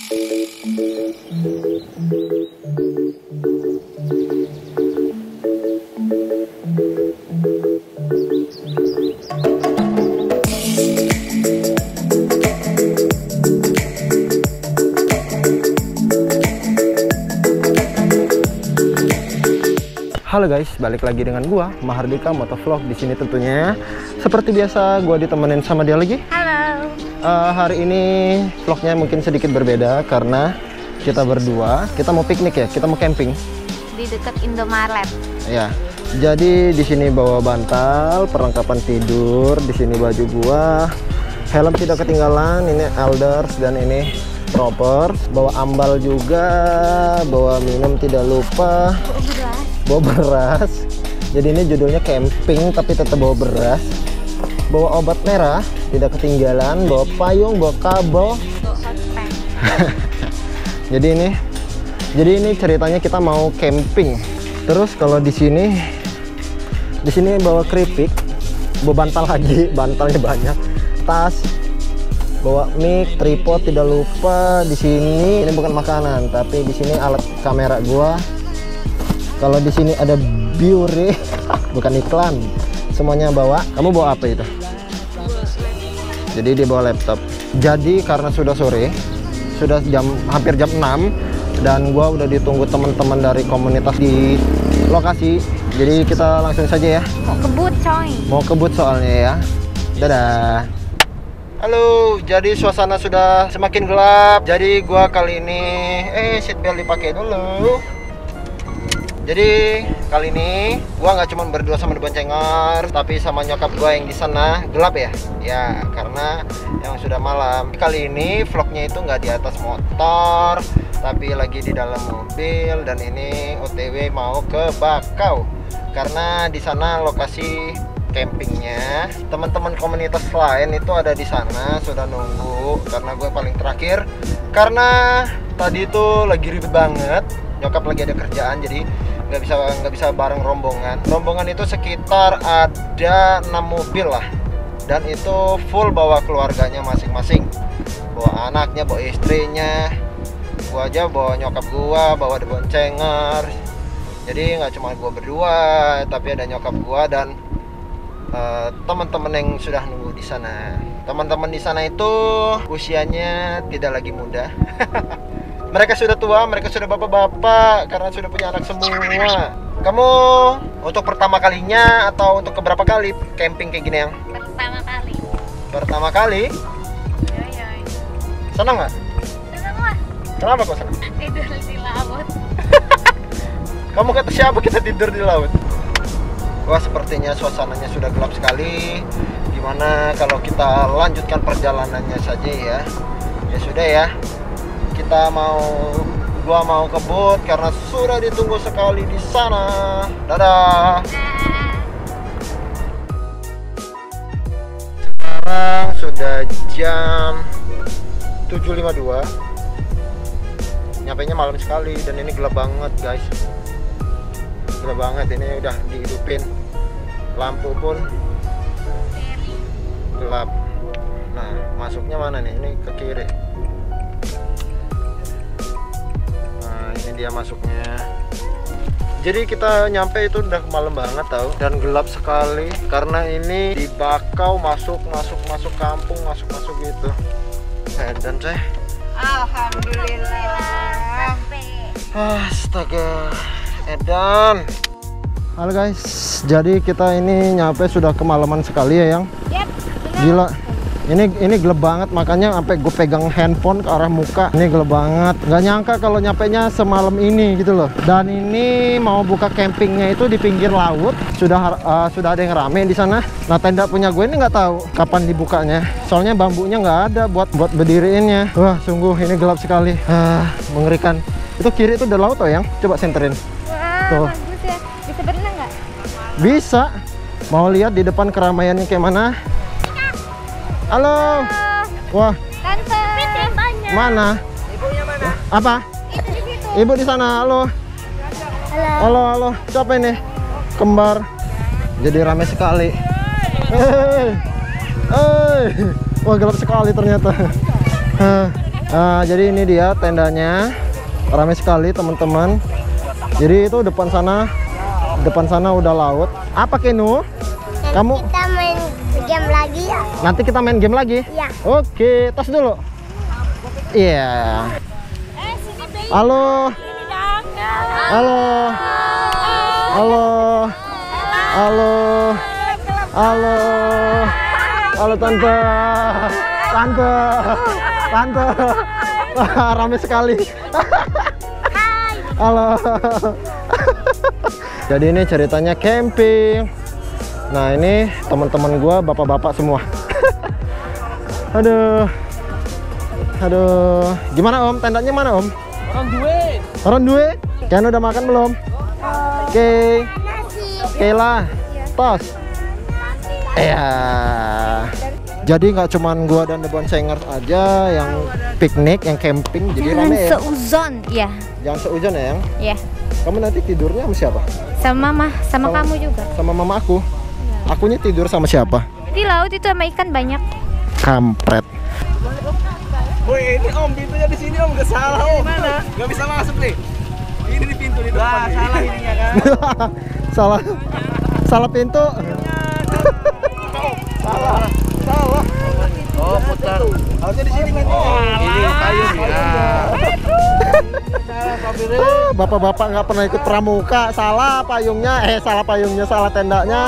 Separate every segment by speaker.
Speaker 1: Halo guys, balik lagi dengan gua Mahardika Motovlog di sini tentunya. Seperti biasa, gua ditemenin sama dia lagi.
Speaker 2: Halo.
Speaker 1: Hari ini vlognya mungkin sedikit berbeda karena kita berdua, kita mau piknik ya, kita mau camping
Speaker 2: Di dekat Indomaret.
Speaker 1: ya. Jadi di sini bawa bantal, perlengkapan tidur, di sini baju gua, helm tidak ketinggalan, ini Elders dan ini Tropper, bawa ambal juga, bawa minum tidak lupa. Bawa beras. Jadi ini judulnya camping tapi tetap bawa beras. Bawa obat merah tidak ketinggalan, bawa payung, bawa kabel. Jadi ini ceritanya kita mau camping. Terus kalau di sini bawa keripik, bawa bantal lagi, bantalnya banyak. Tas, bawa mic, tripod tidak lupa. Di sini ini bukan makanan, tapi di sini alat kamera gua. Kalau di sini ada Biore, bukan iklan. Semuanya bawa. Kamu bawa apa itu? Jadi dia bawa laptop. Jadi karena sudah sore, sudah hampir jam 6 dan gua udah ditunggu teman-teman dari komunitas di lokasi. Jadi kita langsung saja ya.
Speaker 2: Mau kebut coy.
Speaker 1: Mau kebut soalnya ya. Dadah. Halo, jadi suasana sudah semakin gelap. Jadi gua kali ini seatbelt dipakai dulu. Jadi kali ini gua nggak cuma berdua sama diboncengar, tapi sama nyokap gua yang di sana. Gelap ya? Ya, karena yang sudah malam. Kali ini vlognya itu nggak di atas motor, tapi lagi di dalam mobil. Dan ini OTW mau ke Bakau, karena di sana lokasi campingnya. Teman-teman komunitas lain itu ada di sana, sudah nunggu. Karena gue paling terakhir, karena tadi itu lagi ribet banget. Nyokap lagi ada kerjaan, jadi nggak bisa bareng rombongan. Rombongan itu sekitar ada 6 mobil lah, dan itu full bawa keluarganya masing-masing, bawa anaknya, bawa istrinya. Gua aja bawa nyokap gua, bawa diboncenger. Jadi nggak cuma gua berdua, tapi ada nyokap gua dan teman-teman yang sudah nunggu di sana. Teman-teman di sana itu usianya tidak lagi muda. Mereka sudah tua, mereka sudah bapak-bapak karena sudah punya anak semua. Kamu untuk pertama kalinya atau untuk keberapa kali camping kayak gini yang?
Speaker 2: Pertama kali.
Speaker 1: Pertama kali?
Speaker 2: Yoi.
Speaker 1: Senang nggak?
Speaker 2: Senang lah.
Speaker 1: Kenapa kok senang?
Speaker 2: Tidur di laut.
Speaker 1: Kamu kata siapa kita tidur di laut? Wah, sepertinya suasananya sudah gelap sekali. Gimana kalau kita lanjutkan perjalanannya saja ya? Ya sudah ya. Gua mau kebut karena sudah ditunggu sekali di sana. Dadah. Sekarang sudah jam 7.52. Nyampainya malam sekali dan ini gelap banget, guys. Gelap banget, ini udah dihidupin. Lampu pun gelap. Nah, masuknya mana nih? Ini ke kiri. Ini dia masuknya. Jadi kita nyampe itu udah malam banget tau, dan gelap sekali karena ini di Bakau, masuk kampung, masuk gitu. Dan coy,
Speaker 2: Alhamdulillah.
Speaker 1: astaga, edan. Halo guys, jadi kita ini nyampe sudah kemalaman sekali ya yang.
Speaker 2: Yep,
Speaker 1: Gila. Ini gelap banget, makanya sampai gue pegang handphone ke arah muka. Ini gelap banget. Nggak nyangka kalau nyampenya semalam ini gitu loh. Dan ini mau buka campingnya itu di pinggir laut. Sudah ada yang rame di sana. Nah, tenda punya gue ini nggak tahu kapan dibukanya. Soalnya bambunya nggak ada buat berdiriinnya. Wah, sungguh ini gelap sekali. Mengerikan. Itu kiri itu udah laut tuh yang. Coba senterin.
Speaker 2: Wah,
Speaker 1: Tuh.
Speaker 2: bagus ya. Bisa berenang nggak?
Speaker 1: Bisa. Mau lihat di depan keramaiannya kayak mana? Halo. Wah.
Speaker 2: Tante.
Speaker 1: Mana?
Speaker 2: Ibunya mana?
Speaker 1: Apa?
Speaker 2: Itu di situ.
Speaker 1: Ibu di sana. Halo. Halo. Siapa ini? Kembar. Jadi ramai sekali. Wah, gelap sekali ternyata. Jadi ini dia tendanya, ramai sekali teman-teman. Jadi itu depan sana udah laut. Apa Kenu? Kamu?
Speaker 2: Kita main game lagi ya?
Speaker 1: Nanti kita main game lagi?
Speaker 2: Iya.
Speaker 1: Oke, tos dulu. Iya. Halo. Halo. Halo. Halo. Halo. Halo tante. Tante. Ramai sekali. Halo. Jadi ini ceritanya camping. Nah ini teman-teman gua bapak-bapak semua. Aduh. Gimana Om? Tendanya mana Om? Orang duwe. Kalian udah makan belum? Oke. Oke lah. Tos. Iya. Jadi nggak cuman gua dan The Bonsengers aja yang piknik, yang camping. Jadi
Speaker 2: Jangan
Speaker 1: rame ya.
Speaker 2: seuzon, ya.
Speaker 1: Jangan seuzon ya, Yang.
Speaker 2: Ya.
Speaker 1: Kamu nanti tidurnya sama siapa?
Speaker 2: Sama mama, sama kamu juga.
Speaker 1: Sama mama aku. Akunya tidur sama siapa?
Speaker 2: Di laut itu sama ikan banyak.
Speaker 1: Kampret.
Speaker 3: Woi, ini Om, pintunya di sini Om, nggak salah Om. Mana? Nggak bisa masuk nih. Ini di pintu di depan. Salah ininya kan.
Speaker 1: Salah pintu. Salah.
Speaker 3: Oh, putar. Harusnya di sini kan. Ini payung ya.
Speaker 1: Bapak-bapak nggak pernah ikut pramuka. Salah payungnya. Salah tendanya.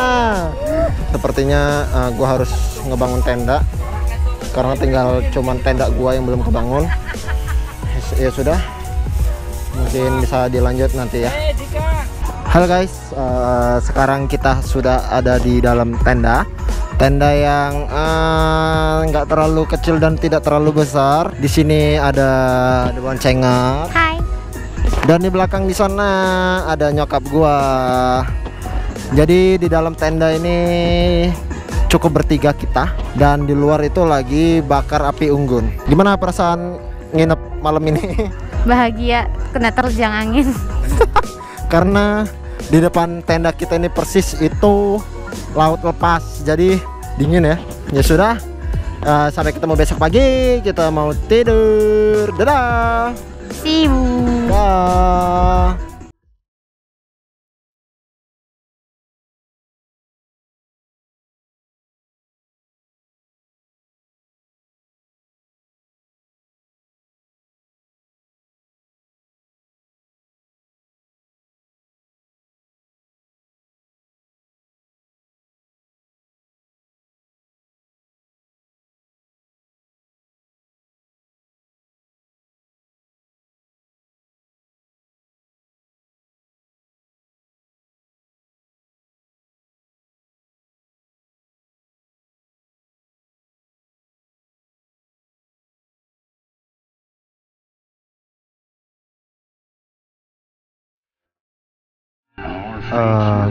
Speaker 1: Sepertinya gua harus ngebangun tenda. Karena tinggal cuman tenda gua yang belum kebangun. Ya sudah. Mungkin bisa dilanjut nanti ya. Halo guys, sekarang kita sudah ada di dalam tenda yang nggak terlalu kecil dan tidak terlalu besar. Di sini ada The Bonsengers.
Speaker 2: Hai.
Speaker 1: Dan di belakang di sana ada nyokap gua. Jadi di dalam tenda ini cukup bertiga kita, dan di luar itu lagi bakar api unggun. Gimana perasaan nginep malam ini?
Speaker 2: Bahagia kena terjang angin.
Speaker 1: Karena di depan tenda kita ini persis itu laut lepas, jadi dingin ya. Ya sudah, sampai ketemu besok pagi. Kita mau tidur. Dadah.
Speaker 2: See you.
Speaker 1: Dah.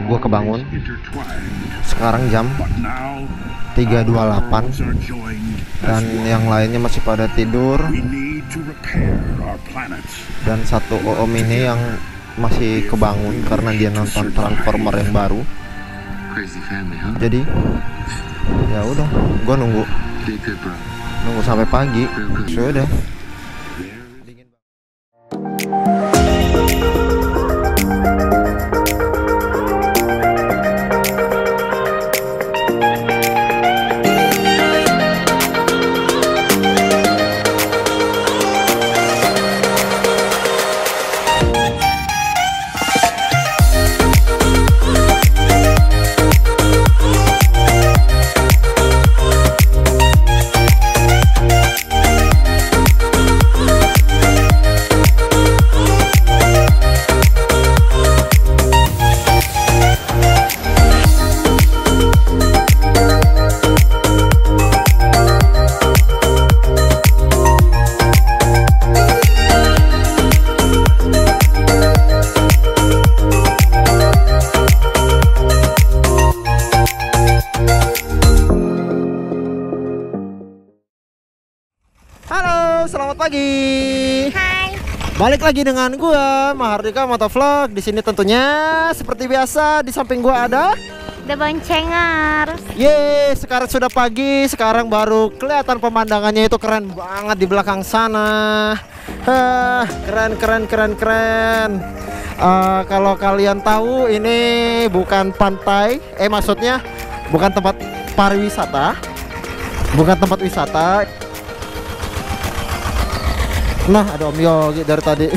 Speaker 1: Gue kebangun sekarang jam 3.28 dan yang lainnya masih pada tidur, dan satu om ini yang masih kebangun karena dia nonton Transformer yang baru. Jadi ya udah, gue nunggu sampai pagi. Sudah. Selamat pagi.
Speaker 2: Hai.
Speaker 1: Balik lagi dengan gua Mahardika Motovlog. Di sini tentunya seperti biasa di samping gua ada
Speaker 2: The Boncengers.
Speaker 1: Yeay, sekarang sudah pagi, sekarang baru kelihatan pemandangannya itu keren banget di belakang sana. Keren. Kalau kalian tahu ini bukan pantai, maksudnya bukan tempat pariwisata, bukan tempat wisata. Nah, ada Om Yogi dari tadi.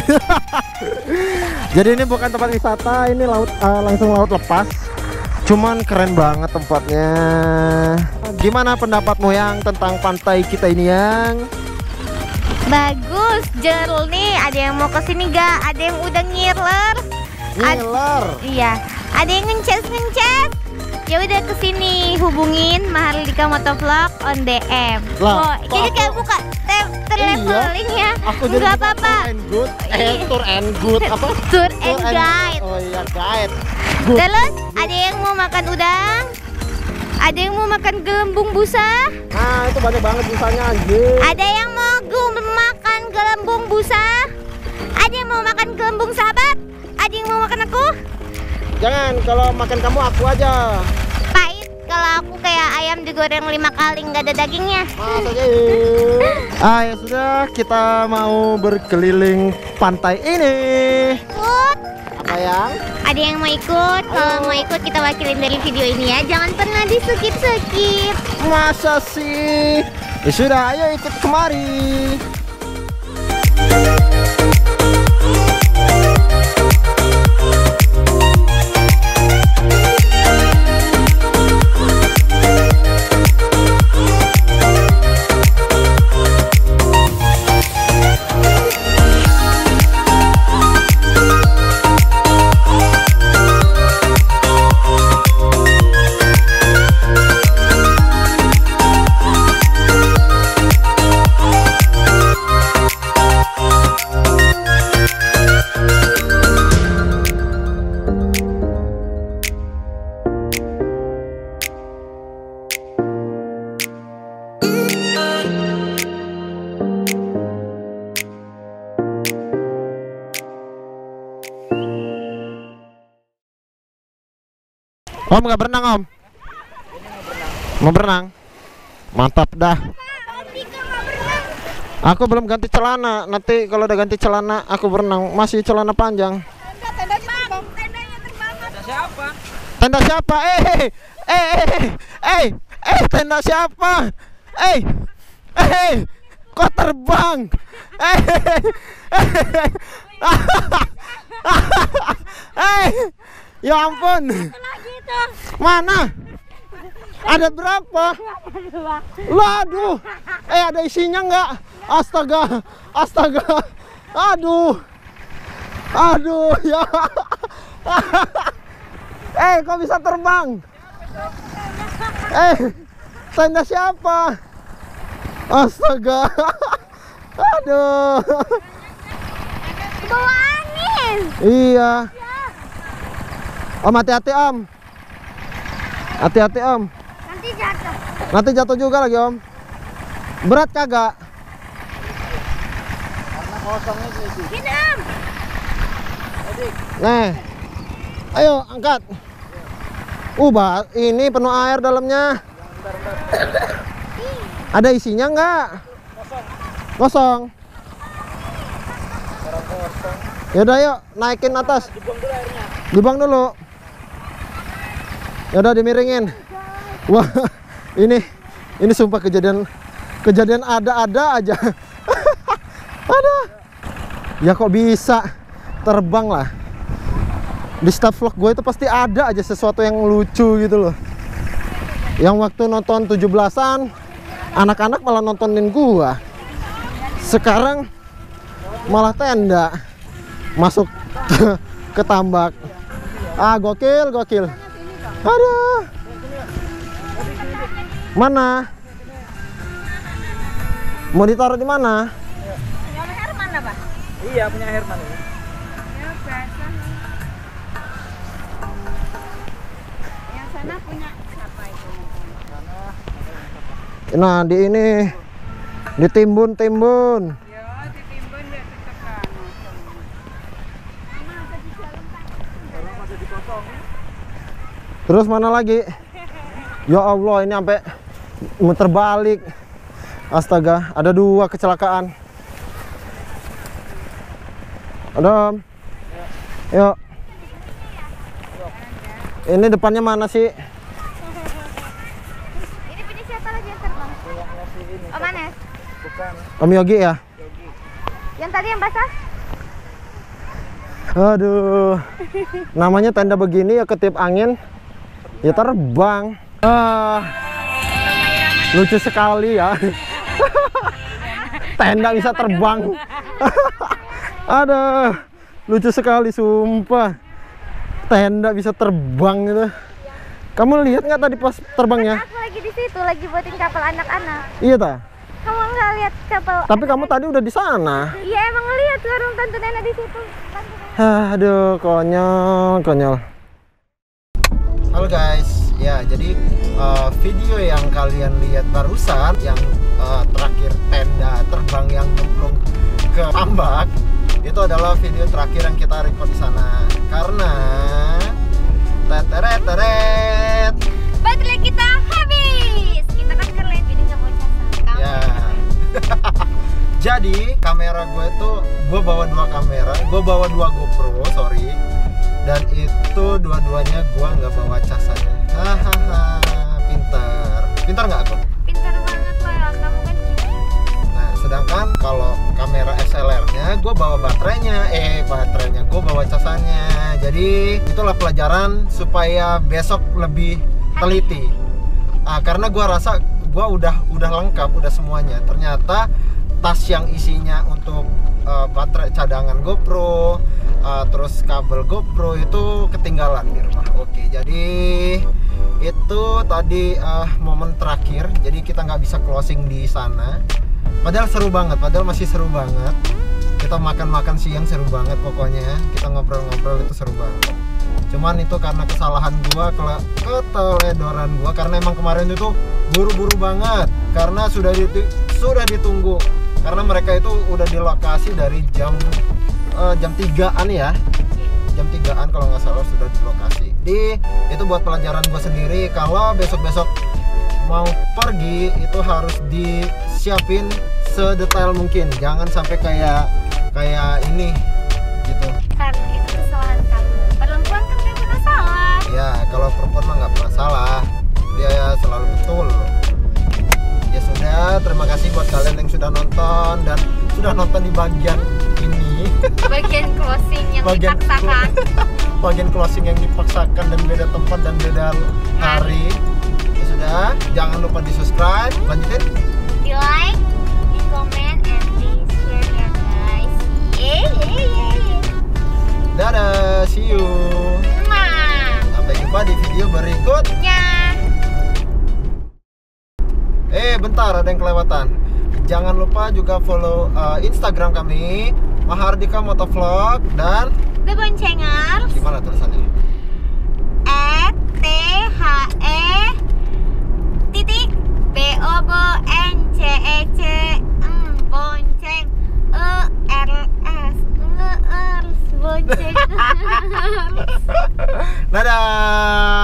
Speaker 1: Jadi ini bukan tempat wisata, ini laut, langsung laut lepas. Cuman keren banget tempatnya. Gimana pendapatmu yang tentang pantai kita ini yang?
Speaker 2: Bagus, jernih. Ada yang mau kesini gak? Ada yang udah ngiler?
Speaker 1: Ngiler.
Speaker 2: Iya. Ada yang ngeces. Ya udah kesini, hubungin Mahardika Motovlog on DM.
Speaker 1: Lah,
Speaker 2: jadi kayak buka terleveling ya.
Speaker 1: Aku jadi
Speaker 2: nggak apa-apa.
Speaker 1: Tour and good apa?
Speaker 2: Tour and guide.
Speaker 1: Oh iya, guide.
Speaker 2: Terus ada yang mau makan udang, ada yang mau makan gelembung busa.
Speaker 1: Nah, itu banyak banget busanya anjir.
Speaker 2: Ada yang mau makan gelembung busa, ada yang mau makan gelembung sahabat, ada yang mau makan aku.
Speaker 1: Jangan, kalau makan kamu aku aja.
Speaker 2: Pahit kalau aku kayak ayam digoreng 5 kali nggak ada dagingnya.
Speaker 1: Mas aja. Ya sudah, kita mau berkeliling pantai ini.
Speaker 2: Ikut.
Speaker 1: Apa yang?
Speaker 2: Ada yang mau ikut? Kalau mau ikut kita wakilin dari video ini ya. Jangan pernah di skip.
Speaker 1: Masa sih? Ya sudah, ayo ikut kemari. Om nggak berenang Om? Mau berenang? Mantap dah. Aku belum ganti celana. Nanti kalau udah ganti celana aku berenang. Masih celana panjang. Tenda siapa? Tenda siapa? Kok terbang? Ya ampun. Mana? Ada berapa? Lah, aduh. Ada isinya nggak? Astaga. Aduh ya. Kok bisa terbang? Tenda siapa? Astaga. Aduh.
Speaker 2: Bawa angin.
Speaker 1: Iya. Om, hati-hati Om. Hati-hati Om. Nanti jatuh juga lagi Om. Berat kagak? Karena kosongnya sih.
Speaker 2: Gini Om.
Speaker 1: Nih. Ayo angkat. Ini penuh air dalamnya. Ada isinya nggak? Kosong. Yaudah yuk, naikin atas. Dibuang dulu. Yaudah, dimiringin. Wah, ini sumpah kejadian ada aja. Ada. Ya kok bisa terbang lah. Di setiap vlog gue itu pasti ada aja sesuatu yang lucu gitu loh. Yang waktu nonton 17-an, anak-anak malah nontonin gua. Sekarang malah tenda masuk ke tambak. Gokil. Aduh. Mana? Mau ditaruh di mana?
Speaker 2: Punya Herman apa?
Speaker 3: Iya, punya Herman ini.
Speaker 2: Ya, biasa. Yang sana punya siapa itu?
Speaker 1: Nah, di ini ditimbun.
Speaker 2: Ya, ditimbun dia tetap kan. Mana ada di dalam Pak?
Speaker 3: Kalau masih dikosong.
Speaker 1: Terus mana lagi? Ya Allah, ini sampai muter balik. Astaga, ada 2 kecelakaan. Ada. Yuk. Ini depannya mana sih?
Speaker 2: Ini punya siapa lagi yang terbang? Oh, mana?
Speaker 3: Bukan.
Speaker 1: Om Yogi ya?
Speaker 2: Yang tadi yang basah?
Speaker 1: Aduh. Namanya tenda begini ya, ketiup angin ya terbang. Lucu sekali ya. Tenda bisa terbang. Aduh, lucu sekali sumpah. Tenda bisa terbang gitu. Kamu lihat nggak tadi pas terbangnya?
Speaker 2: Aku lagi di situ, lagi buatin kapal anak-anak.
Speaker 1: Iya ta?
Speaker 2: Kamu nggak lihat kapal?
Speaker 1: Tapi kamu tadi udah di sana.
Speaker 2: Iya, emang ngeliat warung tante nenek di situ.
Speaker 1: Aduh, konyol, konyol. Halo guys, ya jadi video yang kalian lihat barusan, yang terakhir tenda terbang yang nyemplung ke tambak, itu adalah video terakhir yang kita record di sana. Karena teret
Speaker 2: baterai kita habis. Kita kan keren, jadi nggak mau casan.
Speaker 1: ya. Jadi kamera gue tuh, gue bawa 2 kamera, gue bawa 2 GoPro, sorry. Dan itu dua-duanya gue nggak bawa casannya. Hahaha, pintar nggak aku?
Speaker 2: Pintar banget lah, kamu kan gini.
Speaker 1: Nah, sedangkan kalau kamera SLR-nya gue bawa baterainya, gue bawa casannya. Jadi itulah pelajaran supaya besok lebih teliti. Karena gue rasa gue udah lengkap, udah semuanya. Ternyata tas yang isinya untuk baterai cadangan GoPro, terus kabel GoPro itu ketinggalan di rumah. Oke, jadi itu tadi momen terakhir. Jadi kita nggak bisa closing di sana. Padahal seru banget, masih seru banget. Kita makan siang seru banget pokoknya. Kita ngobrol-ngobrol itu seru banget. Cuman itu karena kesalahan gua, keteledoran gua, karena emang kemarin itu buru-buru banget. Karena sudah ditunggu. Karena mereka itu udah di lokasi dari jam 3-an ya. Jam 3-an kalau nggak salah sudah di lokasi. Itu buat pelajaran gue sendiri, kalau besok-besok mau pergi itu harus disiapin sedetail mungkin. Jangan sampai kayak ini gitu.
Speaker 2: Karena itu kesalahan kamu. Perempuan kan nggak pernah salah.
Speaker 1: Ya, kalau perempuan mah nggak pernah salah. Dia selalu betul. Ya sudah, terima kasih buat kalian yang sudah nonton dan sudah nonton di bagian ini.
Speaker 2: Bagian closing yang dipaksakan.
Speaker 1: Bagian closing yang dipaksakan dan beda tempat dan beda hari. Ya sudah, jangan lupa di subscribe. Lanjutin.
Speaker 2: Di like, di komen, and di share ya guys.
Speaker 1: Dadah, see you. Sampai jumpa di video berikutnya. Bentar, ada yang kelewatan. Jangan lupa juga follow Instagram kami, Mahardika Motovlog, dan
Speaker 2: The Boncengers.
Speaker 1: gimana tulisannya?
Speaker 2: @THE_BOBONCEC bonceng ERS bonceng.
Speaker 1: Dadah.